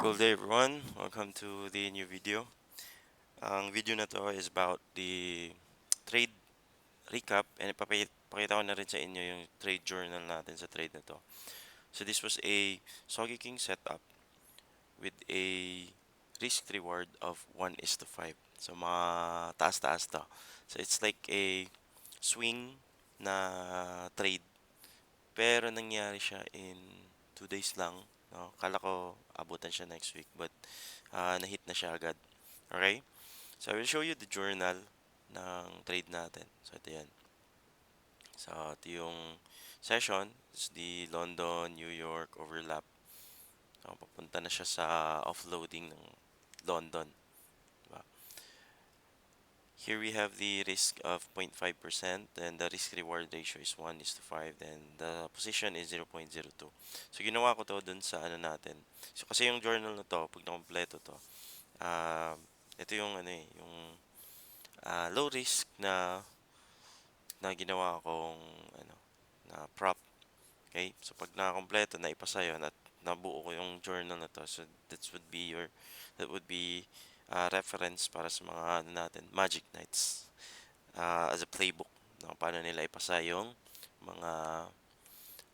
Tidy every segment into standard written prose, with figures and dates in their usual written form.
Good day everyone, welcome to the new video. Ang video na to is about the trade recap and ipapakita ko na rin sa inyo yung trade journal natin sa trade na to. So this was a Sogeking setup with a risk reward of 1:5. So mga taas-taas to. So it's like a swing na trade pero nangyari siya in 2 days lang. No? Kala ko abutan siya next week but na-hit na siya agad. Okay? So, I will show you the journal ng trade natin. So, ito yan. So, ito yung session. It's the London, New York overlap. So, papunta na siya sa offloading ng London. Diba? Here we have the risk of 0.5%, and the risk reward ratio is 1:5, then the position is 0.02. So, ginawa ko to dun sa ano natin. So, kasi yung journal na to, pag nakompleto to, ito yung ano eh, yung low risk na ginawa kong ano, na prop. Okay? So pag nakakompleto na ipasa yon at nabuo ko yung journal na to, so that would be reference para sa mga ano natin, Magic Nights as a playbook. No? Paano nila ipasa yung mga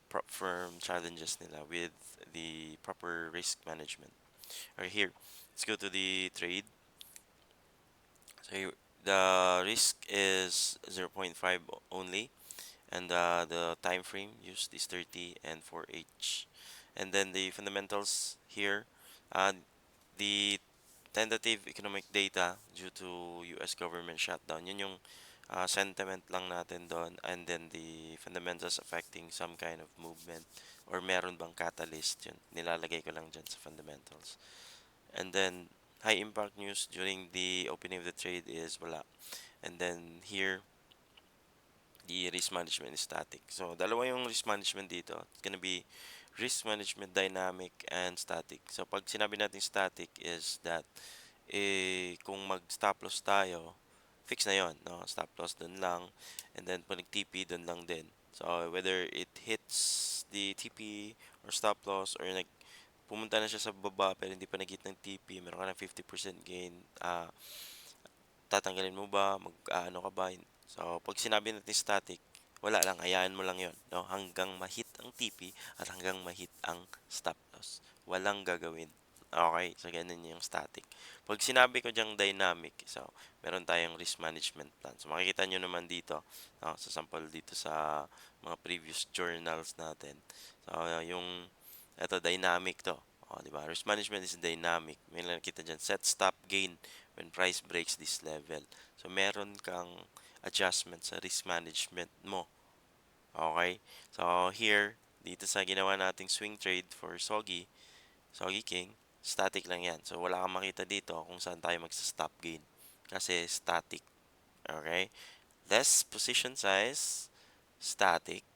prop firm challenges nila with the proper risk management. Alright, here, let's go to the trade. So here, the risk is 0.5 only, and the time frame used is 30 and 4H. And then the fundamentals here, uh, the tentative economic data due to US government shutdown, yun yung sentiment lang natin doon, and then the fundamentals affecting some kind of movement or meron bang catalyst, yun nilalagay ko lang dyan sa fundamentals. And then high impact news during the opening of the trade is wala. And then here, the risk management is static. So, dalawa yung risk management dito. It's gonna be risk management dynamic and static. So, pag sinabi natin static is that kung mag-stop loss tayo, fix na yon, no? Stop loss dun lang. And then, pag nag-TP, dun lang din. So, whether it hits the TP or stop loss or pumunta na siya sa baba pero hindi pa nag-hit ng TP, meron ka ng 50% gain, tatanggalin mo ba, ano ka ba. So, pag sinabi natin static, wala lang, hayaan mo lang yon, no? Hanggang ma-hit ang TP at hanggang ma-hit ang stop loss. Walang gagawin. Okay, so ganun yung static. Pag sinabi ko diyang dynamic, so meron tayong risk management plan. So makikita nyo naman dito, no, sa sample dito sa mga previous journals natin. So yung ito dynamic to. O, di ba? Risk management is dynamic. May nakita diyan, set stop gain when price breaks this level. So meron kang adjustment sa risk management mo. Okay? So here, dito sa ginawa nating swing trade for Sogeking, static lang yan. So wala kang makita dito kung saan tayo magsa-stop gain. Kasi static. Okay? Less position size, static.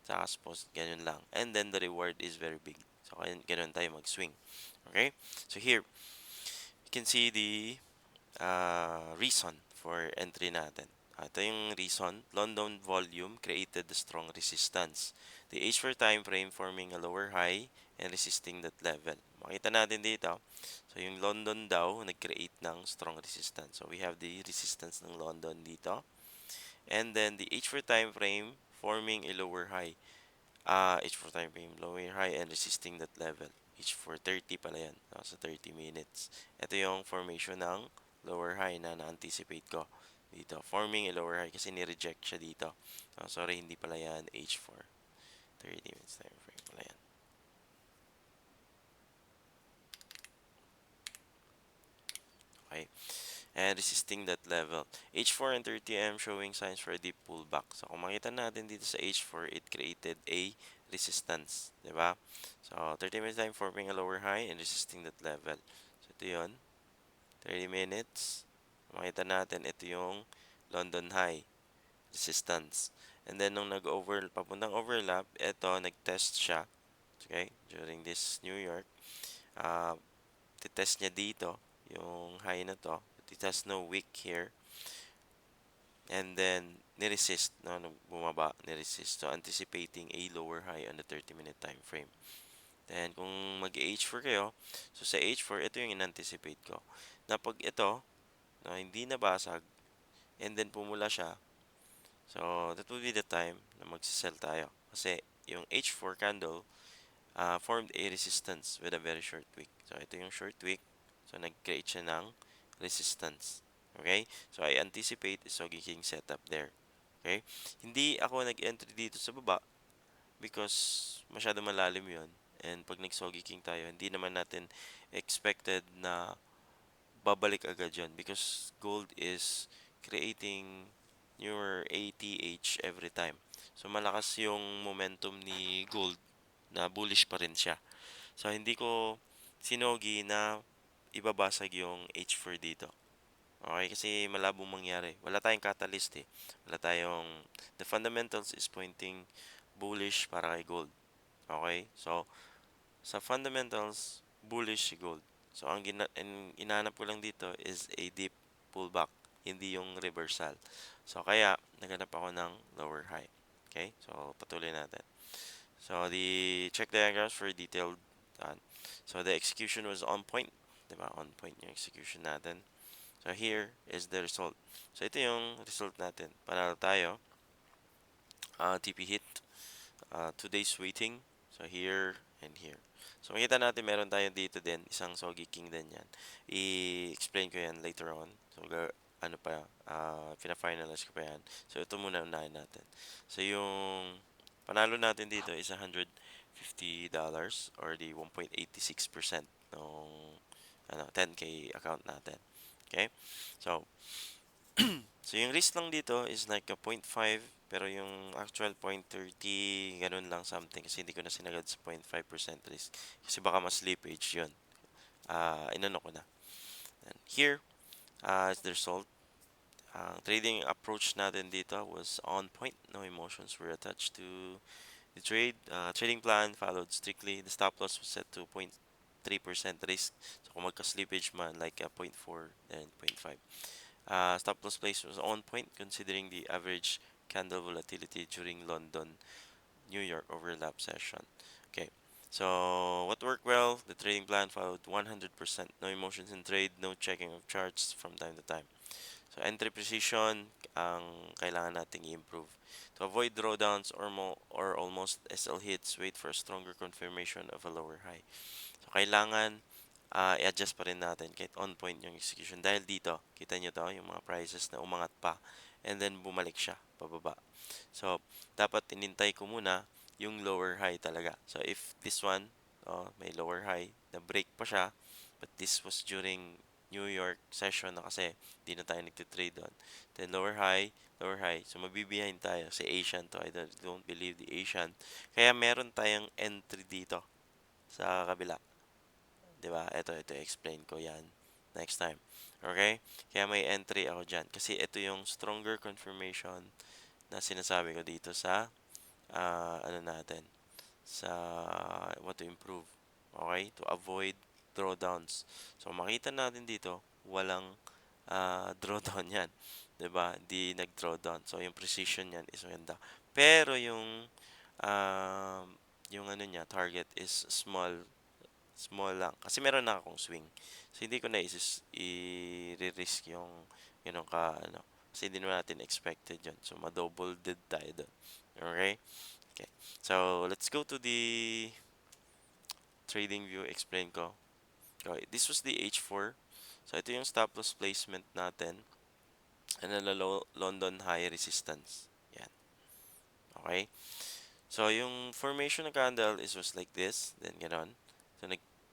Saka suppose, ganun lang. And then the reward is very big. So ganun tayo mag-swing. Okay? So here, you can see the reason for entry natin. Ito yung reason. London volume created the strong resistance. The H4 time frame forming a lower high and resisting that level. Makita natin dito. So, yung London daw, nag-create ng strong resistance. So, we have the resistance ng London dito. And then, the H4 time frame forming a lower high. H4 time frame, lower high and resisting that level. H4 30 pala yan. So, 30 minutes. Ito yung formation ng lower high na na-anticipate ko dito. Forming a lower high kasi ni-reject siya dito. Sorry, hindi pala yan H4. 30 minutes time frame pala yan. Okay. And resisting that level. H4 and 30M showing signs for a deep pullback. So, kung makita natin dito sa H4, it created a resistance. Diba? So, 30 minutes time forming a lower high and resisting that level. So, ito yun. 30 minutes. Makita natin, ito yung London high resistance. And then, nung papuntang overlap, ito, nag-test siya. Okay? During this New York. Titest niya dito, yung high na to. It has no wick here. And then, niresist, no? Nung bumaba, niresist. So, anticipating a lower high on the 30-minute time frame. Then, kung mag-H4 kayo, so sa H4, ito yung in-anticipate ko. Na pag ito, na hindi nabasag, and then pumula siya, so that will be the time na magsisell tayo. Kasi yung H4 candle formed a resistance with a very short wick. So ito yung short wick. So nag-create siya ng resistance. Okay? So I anticipate a Sogeking setup there. Okay? Hindi ako nag-entry dito sa baba because masyado malalim yon. And pag nag-Sogeking tayo, hindi naman natin expected na babalik agad yun because gold is creating newer ATH every time. So malakas yung momentum ni gold na bullish pa rin siya. So hindi ko sinogi na ibabasag yung H4 dito. Okay, kasi malabong mangyari. Wala tayong catalyst eh. Wala tayong the fundamentals is pointing bullish para kay gold. Okay? So sa fundamentals, bullish si gold. So inaanap ko lang dito is a deep pullback, hindi yung reversal. So kaya naghanap ako ng lower high. Okay? So patuloy natin. So the check diagrams for detailed so the execution was on point. Diba? On point yung execution natin. So here is the result. So ito yung result natin. Panalo tayo. TP hit. 2 days waiting. So here and here. So makita natin meron tayo dito din. Isang Sogeking din yan. I-explain ko yan later on. So ano pa, pina-finalize ko pa yan. So ito muna unahin natin. So yung panalo natin dito is $150 or the 1.86% ng 10K account natin. Okay? So, so yung risk lang dito is like a 0.5 pero yung actual 0.30 ganun lang something kasi hindi ko na sinagad sa 0.5% risk kasi baka mas slippage yun. Inano ko na. And here is the result. Trading approach natin dito was on point. No emotions were attached to the trade. Trading plan followed strictly. The stop loss was set to 0.3% risk. So kung magka-slippage man like 0.4 and 0.5. Stop loss place was on point considering the average candle volatility during London, New York overlap session. Okay, so what worked well? The trading plan followed 100%. No emotions in trade, no checking of charts from time to time. So entry precision ang kailangan nating i-improve. To avoid drawdowns or almost SL hits, wait for a stronger confirmation of a lower high. So kailangan i-adjust pa rin natin kahit on point yung execution. Dahil dito, kita nyo to, yung mga prices na umangat pa and then bumalik siya pababa. So, dapat inintay ko muna yung lower high talaga. So, if this one, may lower high, na break pa siya, but this was during New York session na kasi di na tayo nagtitrade doon. Then lower high, lower high. So mabibiyahin tayo sa Asian to. I don't believe the Asian. Kaya meron tayong entry dito sa kabila. 'Di ba? Ito explain ko 'yan next time. Okay? Kaya may entry ako diyan kasi ito yung stronger confirmation na sinasabi ko dito sa ano natin sa what to improve. Okay? To avoid drawdowns. So makita natin dito, walang drawdown 'yan. 'Di ba? Hindi nag-drawdown. So yung precision niyan is maganda. Pero um, yung ano niya, target is small lang. Kasi meron na akong swing. So, hindi ko na i-risk yung, ano. Kasi hindi naman natin expected yun. So, ma-double did tayo doon. Okay? Okay. So, let's go to the trading view. Explain ko. Okay. This was the H4. So, ito yung stop loss placement natin. And then, the London high resistance. Yan. Okay? So, yung formation ng candle was like this. Then, ganon. So,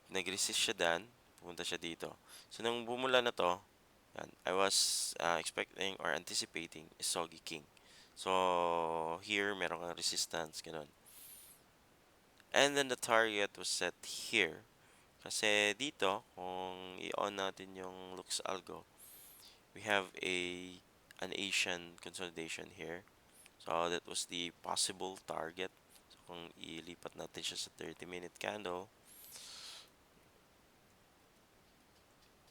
nag-resist siya dan. Pumunta siya dito. So, nung bumula na to, yan, I was expecting or anticipating a Sogeking. So, here, meron kang resistance. Ganon. And then, the target was set here. Kasi dito, kung i-on natin yung Lux Algo, we have an Asian consolidation here. So, that was the possible target. So, kung ilipat natin siya sa 30-minute candle,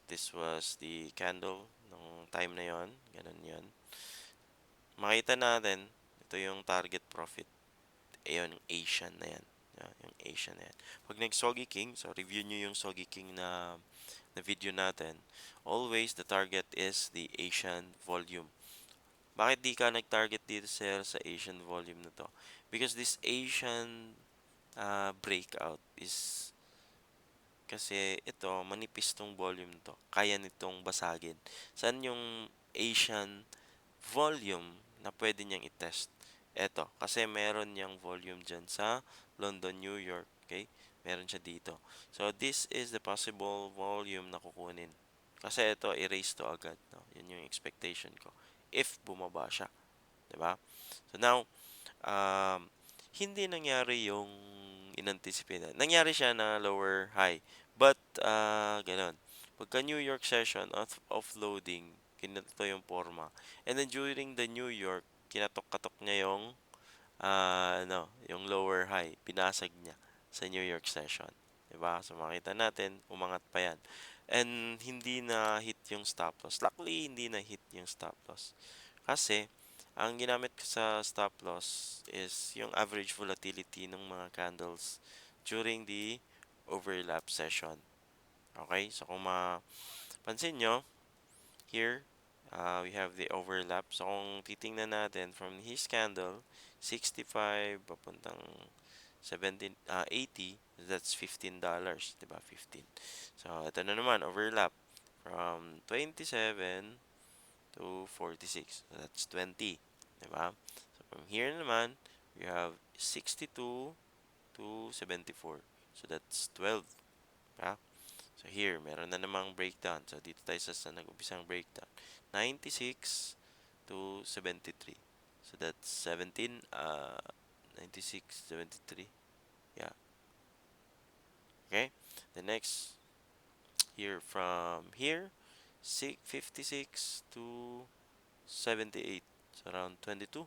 this was the candle ng time na yon. Ganun yon. Makita natin, ito yung target profit. Ayun, Asian na yan. Yan, yung Asian na yan. Pag nag-Sogeking, so review nyo yung Sogeking na video natin. Always, the target is the Asian volume. Bakit di ka nag-target dito sir sa Asian volume na to? Because this Asian breakout is kasi ito, manipis tong volume to. Kaya nitong basagin. Saan yung Asian volume na pwede niyang i-test? Eto, kasi meron niyang volume dyan sa London, New York. Okay? Meron siya dito. So, this is the possible volume na kukunin. Kasi ito, erase to agad. No? Yun yung expectation ko. If bumaba siya. 'Di ba? So, now, um, hindi nangyari yung inanticipate na. Nangyari siya na lower high. But, ganun. Pagka New York session, offloading, kinato yung forma. And then during the New York, kinatok-katok niya yung, yung lower high. Pinasag niya sa New York session. Diba? So, makita natin, umangat pa yan. And hindi na hit yung stop loss. Luckily, hindi na hit yung stop loss. Kasi, ang ginamit ko sa stop loss is yung average volatility ng mga candles during the overlap session. Okay? So, kung mapansin nyo, here, we have the overlap. So, kung titingnan natin from his candle, 65 papuntang 80, that's $15, 'di ba? 15. So, ito na naman, overlap from 27 to 46. So, that's 20. Diba? So, from here naman, we have 62 to 74. So, that's 12. Diba? So, here, meron na namang breakdown. So, dito tayo sa nag-umpisang breakdown. 96 to 73. So, that's 17, 96, 73. Yeah. Okay? The next, here, from here, 56 to 78. So, around 22.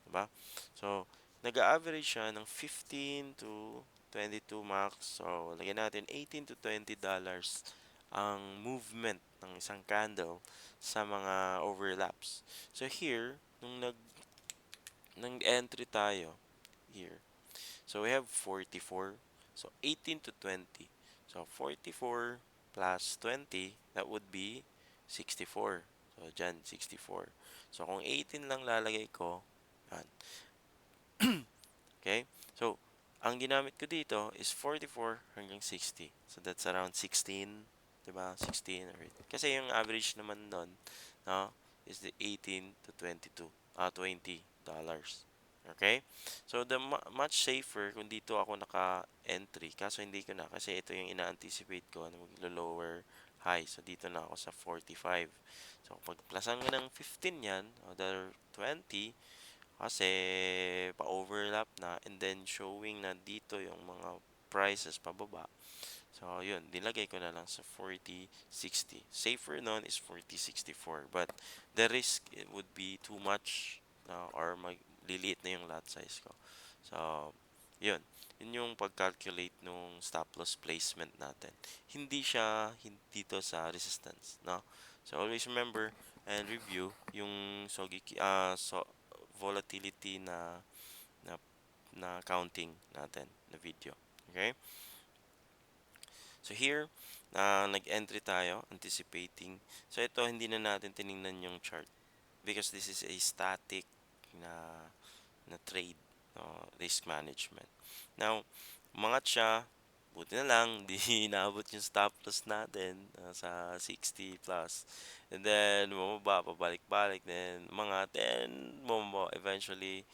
Diba? So, nag-average siya ng 15 to 22 max. So, lagyan natin 18 to $20 ang movement ng isang candle sa mga overlaps. So, here, nung entry tayo, here. So, we have 44. So, 18 to 20. So, 44 plus 20, that would be 64. So, dyan, 64. So, kung 18 lang lalagay ko, yan. Okay? So, ang ginamit ko dito is 44 hanggang 60. So, that's around 16. Diba? 16 or 8. Kasi yung average naman nun, no, is the 18 to 22. $20. Okay? So, the much safer kung dito ako naka-entry. Kaso hindi ko na kasi ito yung ina-anticipate ko na mag-lower high. So, dito na ako sa 45. So, pag plasan ko ng 15 yan, other 20, kasi pa-overlap na and then showing na dito yung mga prices pababa. So, yun, nilagay ko na lang sa 40-60. Safer nun is 40-64. But, the risk it would be too much or magliliit na yung lot size ko. So, yun. Yun yung pag-calculate nung stop loss placement natin. Hindi siya dito sa resistance, no? So, always remember and review yung volatility na, na counting natin na video. Okay? So here, nag-entry tayo, anticipating. So ito, hindi na natin tiningnan yung chart because this is a static na, na trade, risk management. Now, umangat siya, buti na lang, di inaabot yung stop loss natin sa 60 plus. And then, bumaba, pabalik-balik, then umangat, then bumaba, eventually,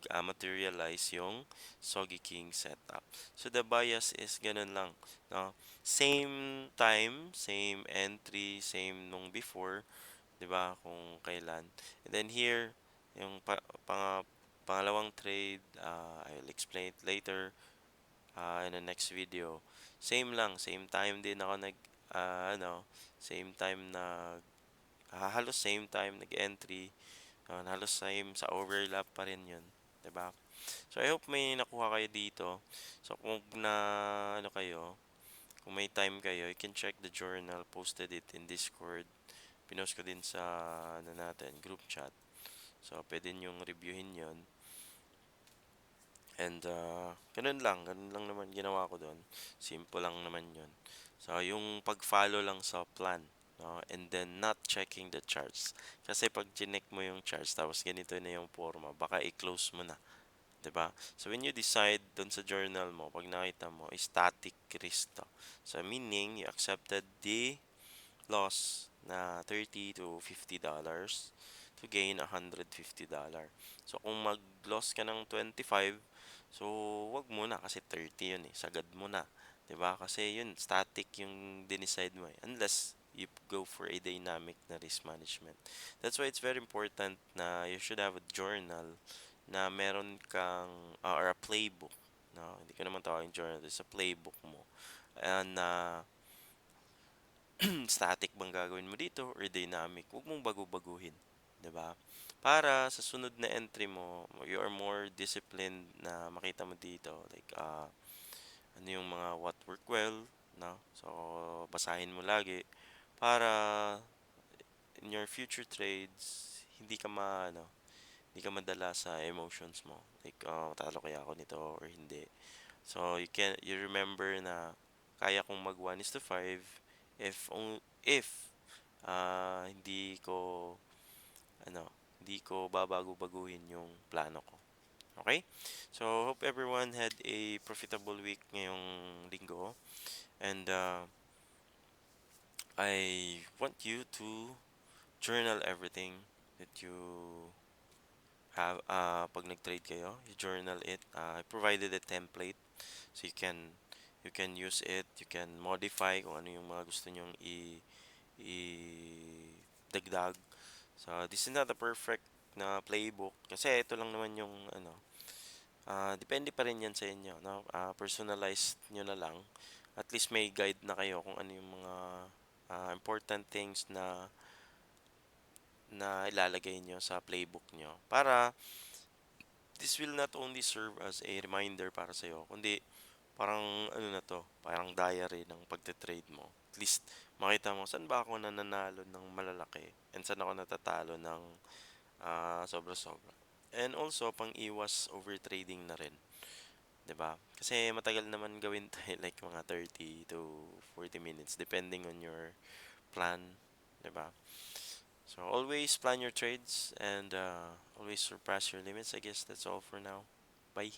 materialize yung Sogeking setup. So the bias is ganun lang, no? Same time, same entry, same nung before, 'di ba? Kung kailan. And then here, yung pangalawang trade, I'll explain it later in the next video. Same lang, same time din ako same time halos same time nag-entry. Halos same sa overlap pa rin 'yun, 'di ba? So I hope may nakuha kayo dito. So kung kung may time kayo, you can check the journal, posted it in Discord. Pinost ko din sa group chat. So pwede niyong reviewin 'yon. And ganun lang naman ginawa ko doon. Simple lang naman yun. So, yung pag-follow lang sa plan, no? And then, not checking the charts. Kasi pag chinek mo yung charts, tapos ganito na yung forma, baka i-close mo na. 'Di ba? So, when you decide doon sa journal mo, pag nakita mo, static risk to. So, meaning, you accepted the loss na $30 to $50 to gain $150. So, kung mag-loss ka ng 25, so, wag mo na kasi 30 yun eh. Sagad mo na. 'Di ba? Kasi yun, static yung dinicide mo eh. Unless you go for a dynamic na risk management. That's why it's very important na you should have a journal na meron kang, or a playbook. No? Hindi ko naman tawagin journal. It's a playbook mo. And static bang gagawin mo dito or dynamic, huwag mong bago-baguhin, 'di ba? Para sa sunod na entry mo, you are more disciplined na makita mo dito like ano yung mga what work well, no? So basahin mo lagi para in your future trades hindi ka hindi ka madala sa emotions mo. Like, talo kaya ako nito or hindi. So, you remember na kaya kong mag 1:5 if ano, hindi ko babago-baguhin yung plano ko. Okay? So, hope everyone had a profitable week ngayong linggo. And I want you to journal everything that you have pag nag-trade kayo. You journal it. I provided a template so you can use it, you can modify kung ano yung mga gusto nyong i dagdag. So this is not a perfect na playbook kasi ito lang naman yung depende pa rin yan sa inyo, no? Personalized nyo na lang. At least may guide na kayo kung ano yung mga important things na ilalagay nyo sa playbook nyo para this will not only serve as a reminder para sa'yo, kundi parang ano na to, parang diary ng pagte-trade mo. At least makita mo saan ba ako nananalo ng malalaki and saan ako natatalo ng sobra-sobra. And also pang iwas overtrading na rin, 'di ba? Kasi matagal naman gawin 'to like mga 30 to 40 minutes depending on your plan, 'di ba? So always plan your trades and always surpass your limits. I guess that's all for now. Bye.